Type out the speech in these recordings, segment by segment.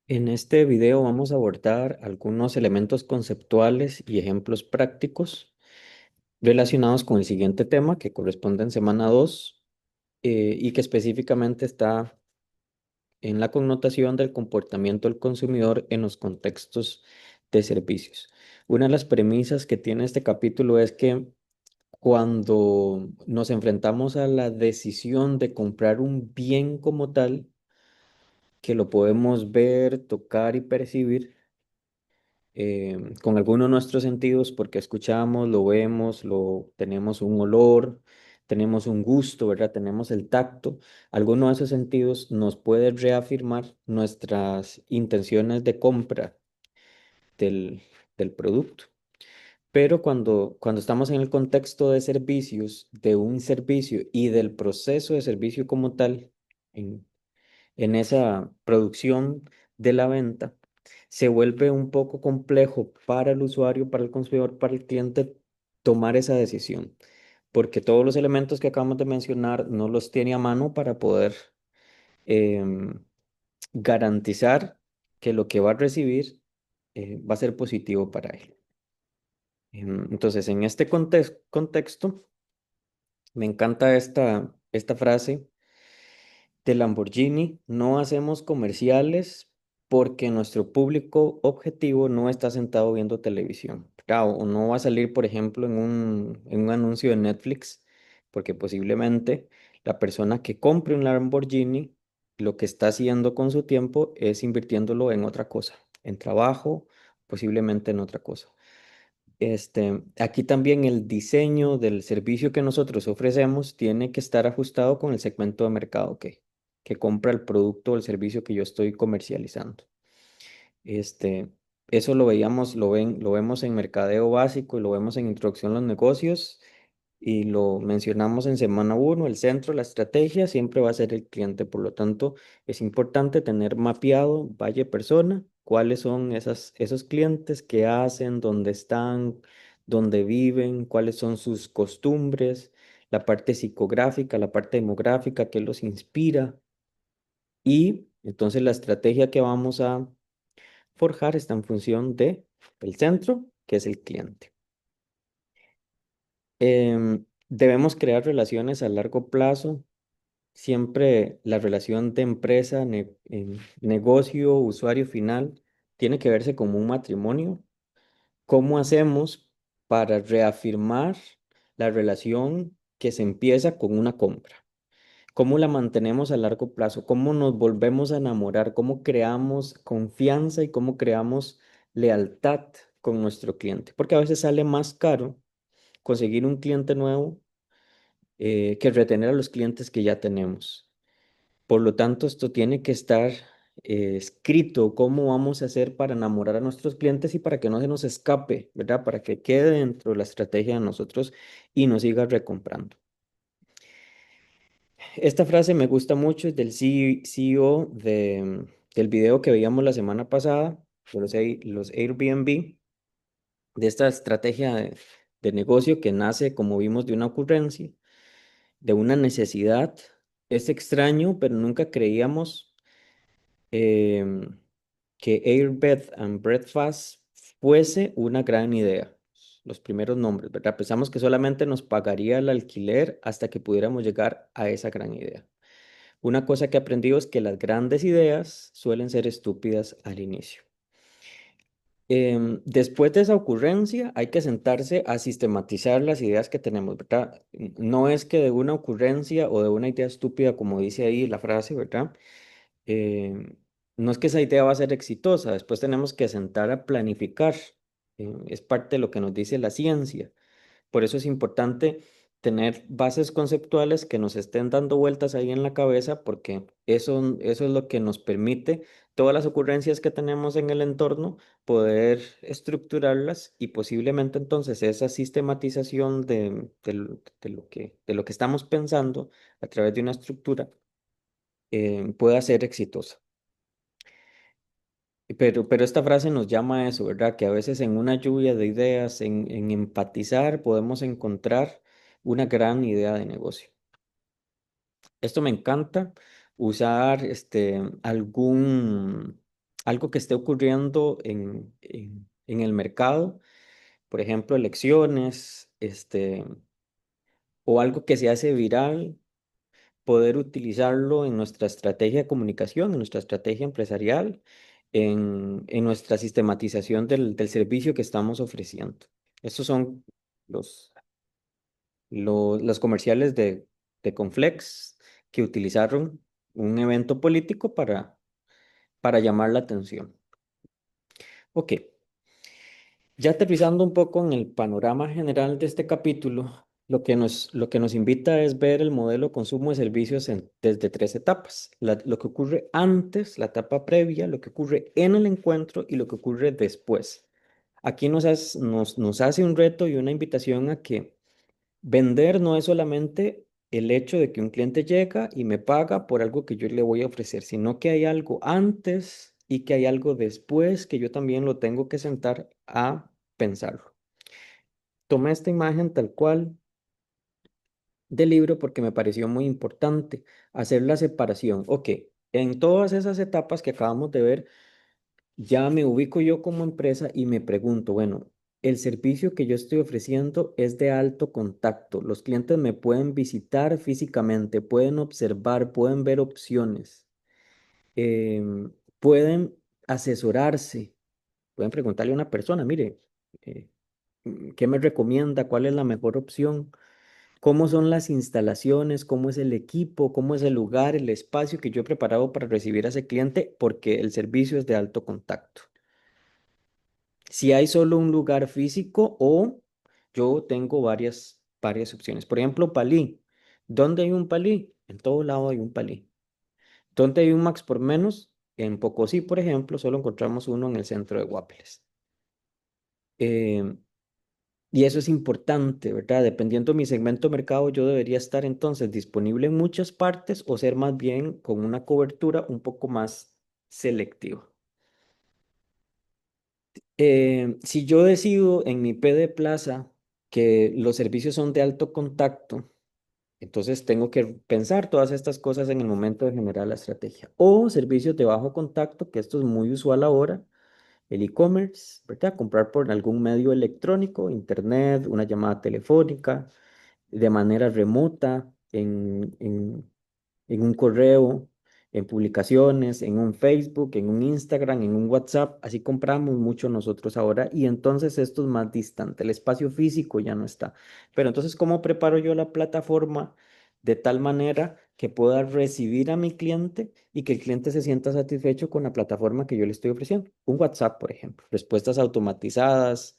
En este video vamos a abordar algunos elementos conceptuales y ejemplos prácticos relacionados con el siguiente tema que corresponde en semana 2 y que específicamente está en la connotación del comportamiento del consumidor en los contextos de servicios. Una de las premisas que tiene este capítulo es que cuando nos enfrentamos a la decisión de comprar un bien como tal, que lo podemos ver, tocar y percibir, con algunos de nuestros sentidos porque escuchamos, lo vemos, lo tenemos un olor, tenemos un gusto, ¿verdad? Tenemos el tacto. Alguno de esos sentidos nos puede reafirmar nuestras intenciones de compra del, del producto. Pero cuando estamos en el contexto de servicios, de un servicio y del proceso de servicio como tal, en en esa producción de la venta, se vuelve un poco complejo para el usuario, para el consumidor, para el cliente tomar esa decisión, porque todos los elementos que acabamos de mencionar no los tiene a mano para poder em, garantizar que lo que va a recibir va a ser positivo para él. Entonces, en este contexto, me encanta esta frase de Lamborghini: no hacemos comerciales porque nuestro público objetivo no está sentado viendo televisión. Claro, o no va a salir, por ejemplo, en un anuncio de Netflix, porque posiblemente la persona que compre un Lamborghini lo que está haciendo con su tiempo es invirtiéndolo en otra cosa, en trabajo, posiblemente en otra cosa. Aquí también el diseño del servicio que nosotros ofrecemos tiene que estar ajustado con el segmento de mercado que compra el producto o el servicio que yo estoy comercializando. Este, Eso lo vemos en mercadeo básico y lo vemos en introducción a los negocios y lo mencionamos en semana uno. El centro, la estrategia siempre va a ser el cliente. Por lo tanto, es importante tener mapeado valle persona, cuáles son esos clientes, qué hacen, dónde están, dónde viven, cuáles son sus costumbres, la parte psicográfica, la parte demográfica, qué los inspira. Y entonces la estrategia que vamos a forjar está en función de el centro, que es el cliente. Debemos crear relaciones a largo plazo. Siempre la relación de empresa, negocio, usuario final, tiene que verse como un matrimonio. ¿Cómo hacemos para reafirmar la relación que se empieza con una compra? ¿Cómo la mantenemos a largo plazo? ¿Cómo nos volvemos a enamorar? ¿Cómo creamos confianza y cómo creamos lealtad con nuestro cliente? Porque a veces sale más caro conseguir un cliente nuevo que retener a los clientes que ya tenemos. Por lo tanto, esto tiene que estar escrito, cómo vamos a hacer para enamorar a nuestros clientes y para que no se nos escape, ¿verdad? Para que quede dentro de la estrategia de nosotros y nos siga recomprando. Esta frase me gusta mucho, es del CEO del video que veíamos la semana pasada, de los Airbnb, de esta estrategia de negocio que nace, como vimos, de una ocurrencia, de una necesidad. Es extraño, pero nunca creíamos em, que Airbed and Breakfast fuese una gran idea. Los primeros nombres, ¿verdad? Pensamos que solamente nos pagaría el alquiler hasta que pudiéramos llegar a esa gran idea. Una cosa que he aprendido es que las grandes ideas suelen ser estúpidas al inicio. Después de esa ocurrencia, hay que sentarse a sistematizar las ideas que tenemos, ¿verdad? No es que de una ocurrencia o de una idea estúpida, como dice ahí la frase, ¿verdad? eh, no es que esa idea va a ser exitosa, después tenemos que sentar a planificar. Es parte de lo que nos dice la ciencia. Por eso es importante tener bases conceptuales que nos estén dando vueltas ahí en la cabeza, porque eso es lo que nos permite todas las ocurrencias que tenemos en el entorno, poder estructurarlas y posiblemente entonces esa sistematización de lo que estamos pensando a través de una estructura pueda ser exitosa. Pero esta frase nos llama a eso, ¿verdad? Que a veces en una lluvia de ideas, en empatizar, podemos encontrar una gran idea de negocio. Esto me encanta, usar algún algo que esté ocurriendo en el mercado, por ejemplo, elecciones, o algo que se hace viral, poder utilizarlo en nuestra estrategia de comunicación, en nuestra estrategia empresarial, en nuestra sistematización del servicio que estamos ofreciendo. Estos son los, los comerciales de Conflex que utilizaron un evento político para llamar la atención. Ok, ya aterrizando un poco en el panorama general de este capítulo, lo que nos invita es ver el modelo de consumo de servicios desde tres etapas. Lo que ocurre antes, la etapa previa, lo que ocurre en el encuentro y lo que ocurre después. Aquí nos hace un reto y una invitación a que vender no es solamente el hecho de que un cliente llega y me paga por algo que yo le voy a ofrecer, sino que hay algo antes y que hay algo después que yo también lo tengo que sentar a pensarlo. Tomé esta imagen tal cual del libro porque me pareció muy importante hacer la separación. Ok, en todas esas etapas que acabamos de ver, ya me ubico yo como empresa y me pregunto, bueno, el servicio que yo estoy ofreciendo es de alto contacto. Los clientes me pueden visitar físicamente, pueden observar, pueden ver opciones, pueden asesorarse, pueden preguntarle a una persona, mire, eh, ¿qué me recomienda? ¿Cuál es la mejor opción? ¿Cómo son las instalaciones? ¿Cómo es el equipo? ¿Cómo es el lugar, el espacio que yo he preparado para recibir a ese cliente? Porque el servicio es de alto contacto. Si hay solo un lugar físico o yo tengo varias opciones. Por ejemplo, Palí. ¿Dónde hay un Palí? En todo lado hay un Palí. ¿Dónde hay un Max por menos? En Pocosí, por ejemplo, solo encontramos uno en el centro de Guapeles. Em, y eso es importante, ¿verdad? Dependiendo de mi segmento de mercado, yo debería estar entonces disponible en muchas partes o ser más bien con una cobertura un poco más selectiva. Si yo decido en mi P de plaza que los servicios son de alto contacto, entonces tengo que pensar todas estas cosas en el momento de generar la estrategia. O servicios de bajo contacto, que esto es muy usual ahora, el e-commerce, ¿verdad? Comprar por algún medio electrónico, internet, una llamada telefónica, de manera remota, en un correo, en publicaciones, en un Facebook, en un Instagram, en un WhatsApp. Así compramos mucho nosotros ahora y entonces esto es más distante. El espacio físico ya no está. Pero entonces, ¿cómo preparo yo la plataforma de tal manera que pueda recibir a mi cliente y que el cliente se sienta satisfecho con la plataforma que yo le estoy ofreciendo? Un WhatsApp, por ejemplo, respuestas automatizadas,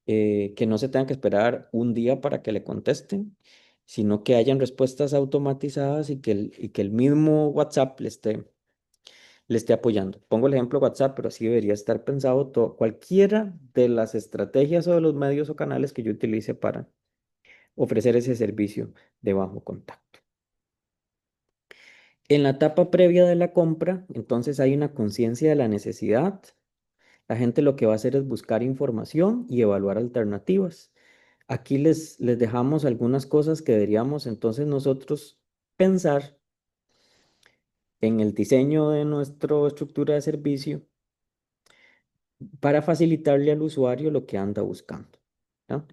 que no se tengan que esperar un día para que le contesten, sino que hayan respuestas automatizadas y que el mismo WhatsApp le esté apoyando. Pongo el ejemplo WhatsApp, pero así debería estar pensado todo, cualquiera de las estrategias o de los medios o canales que yo utilice para ofrecer ese servicio de bajo contacto. En la etapa previa de la compra, entonces hay una conciencia de la necesidad. La gente lo que va a hacer es buscar información y evaluar alternativas. Aquí les dejamos algunas cosas que deberíamos entonces nosotros pensar en el diseño de nuestra estructura de servicio para facilitarle al usuario lo que anda buscando, ¿no?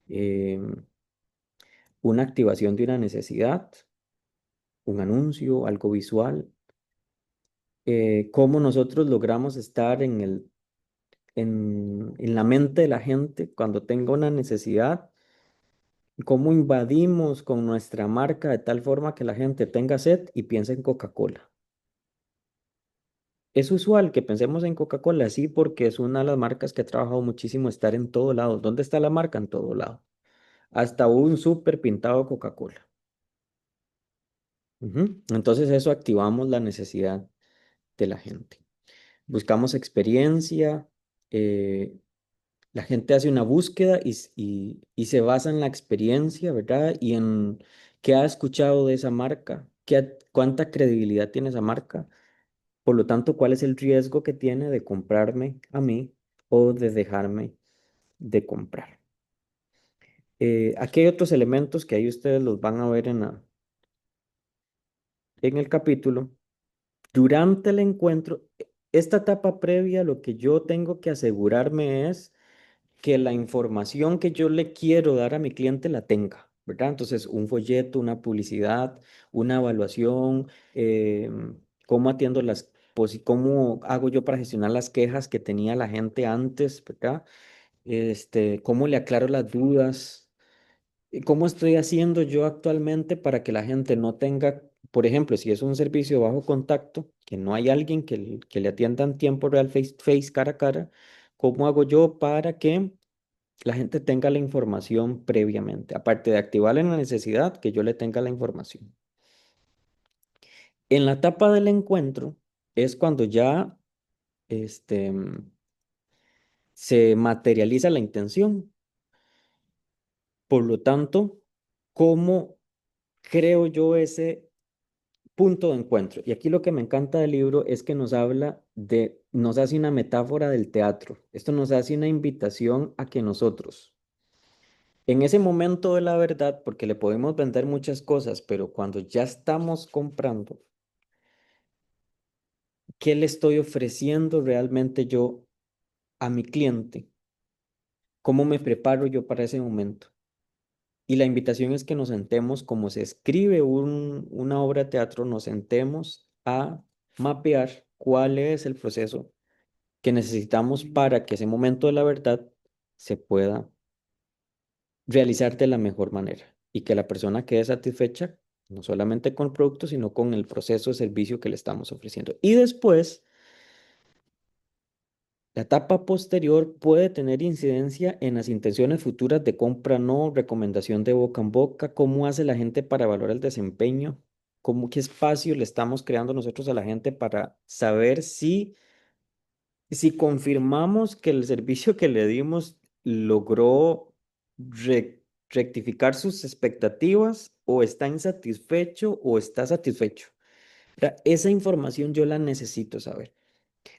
Em, una activación de una necesidad, un anuncio, algo visual, cómo nosotros logramos estar en la mente de la gente cuando tenga una necesidad, cómo invadimos con nuestra marca de tal forma que la gente tenga sed y piense en Coca-Cola. Es usual que pensemos en Coca-Cola, sí, porque es una de las marcas que ha trabajado muchísimo estar en todo lado. ¿Dónde está la marca? En todo lado. Hasta un súper pintado Coca-Cola. Ujú. Entonces eso activamos la necesidad de la gente. Buscamos experiencia, eh, la gente hace una búsqueda y se basa en la experiencia, ¿verdad? Y en qué ha escuchado de esa marca, cuánta credibilidad tiene esa marca. Por lo tanto, ¿cuál es el riesgo que tiene de comprarme a mí o de dejarme de comprar? Aquí hay otros elementos que ahí ustedes los van a ver en el capítulo. Durante el encuentro, esta etapa previa, lo que yo tengo que asegurarme es que la información que yo le quiero dar a mi cliente la tenga, ¿verdad? Entonces, un folleto, una publicidad, una evaluación, cómo atiendo cómo hago yo para gestionar las quejas que tenía la gente antes, ¿verdad? Cómo le aclaro las dudas. ¿Y cómo estoy haciendo yo actualmente para que la gente no tenga, por ejemplo, si es un servicio de bajo contacto, que no hay alguien que le atienda en tiempo real, face to face, cara a cara? ¿Cómo hago yo para que la gente tenga la información previamente? Aparte de activarle la necesidad, que yo le tenga la información. En la etapa del encuentro es cuando ya este, se materializa la intención. Por lo tanto, ¿cómo creo yo ese punto de encuentro? Y aquí lo que me encanta del libro es que nos hace una metáfora del teatro. Esto nos hace una invitación a que nosotros, en ese momento de la verdad, porque le podemos vender muchas cosas, pero cuando ya estamos comprando, ¿qué le estoy ofreciendo realmente yo a mi cliente? ¿Cómo me preparo yo para ese momento? Y la invitación es que nos sentemos, como se escribe una obra de teatro, nos sentemos a mapear cuál es el proceso que necesitamos para que ese momento de la verdad se pueda realizar de la mejor manera y que la persona quede satisfecha no solamente con el producto, sino con el proceso de servicio que le estamos ofreciendo. Y después, la etapa posterior puede tener incidencia en las intenciones futuras de compra, no, recomendación de boca en boca, cómo hace la gente para evaluar el desempeño, qué espacio le estamos creando nosotros a la gente para saber si confirmamos que el servicio que le dimos logró rectificar sus expectativas o está insatisfecho o está satisfecho. Esa información yo la necesito saber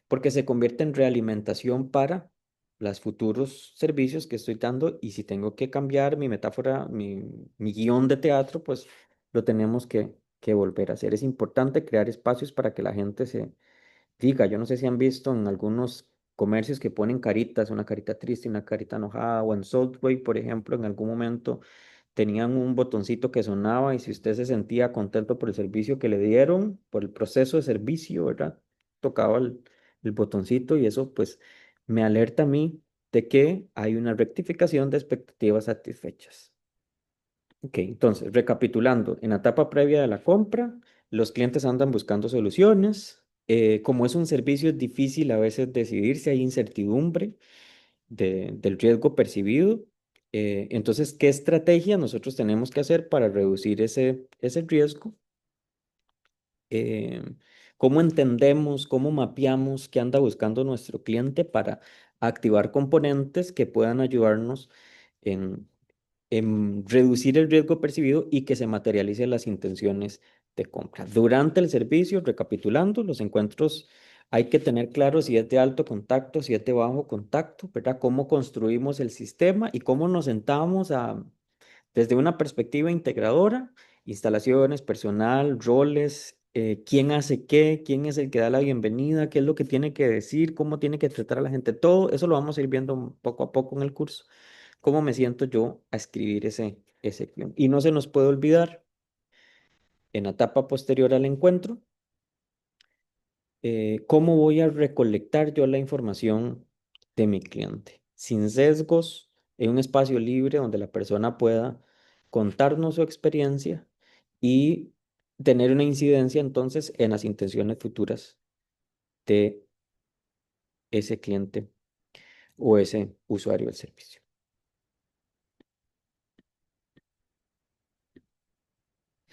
porque se convierte en realimentación para los futuros servicios que estoy dando y si tengo que cambiar mi metáfora, mi guión de teatro, pues lo tenemos que volver a hacer. Es importante crear espacios para que la gente se diga. Yo no sé si han visto en algunos comercios que ponen caritas, una carita triste, una carita enojada, o en Subway, por ejemplo, en algún momento tenían un botoncito que sonaba y si usted se sentía contento por el servicio que le dieron, por el proceso de servicio, ¿verdad? Tocaba el botoncito y eso pues me alerta a mí de que hay una rectificación de expectativas satisfechas. Ok, entonces, recapitulando, en la etapa previa de la compra, los clientes andan buscando soluciones. Como es un servicio, es difícil a veces decidir si hay incertidumbre del riesgo percibido. Entonces, ¿qué estrategia nosotros tenemos que hacer para reducir ese riesgo? Eh, ¿Cómo entendemos, cómo mapeamos qué anda buscando nuestro cliente para activar componentes que puedan ayudarnos en reducir el riesgo percibido y que se materialicen las intenciones de compra? Durante el servicio, recapitulando, los encuentros hay que tener claro si es de alto contacto, si es de bajo contacto, ¿verdad? Cómo construimos el sistema y cómo nos sentamos desde una perspectiva integradora, instalaciones, personal, roles, quién hace qué, quién es el que da la bienvenida, qué es lo que tiene que decir, cómo tiene que tratar a la gente. Todo eso lo vamos a ir viendo poco a poco en el curso. ¿Cómo me siento yo a escribir ese guión? Y no se nos puede olvidar, en la etapa posterior al encuentro, cómo voy a recolectar yo la información de mi cliente, sin sesgos, en un espacio libre donde la persona pueda contarnos su experiencia y tener una incidencia entonces en las intenciones futuras de ese cliente o ese usuario del servicio.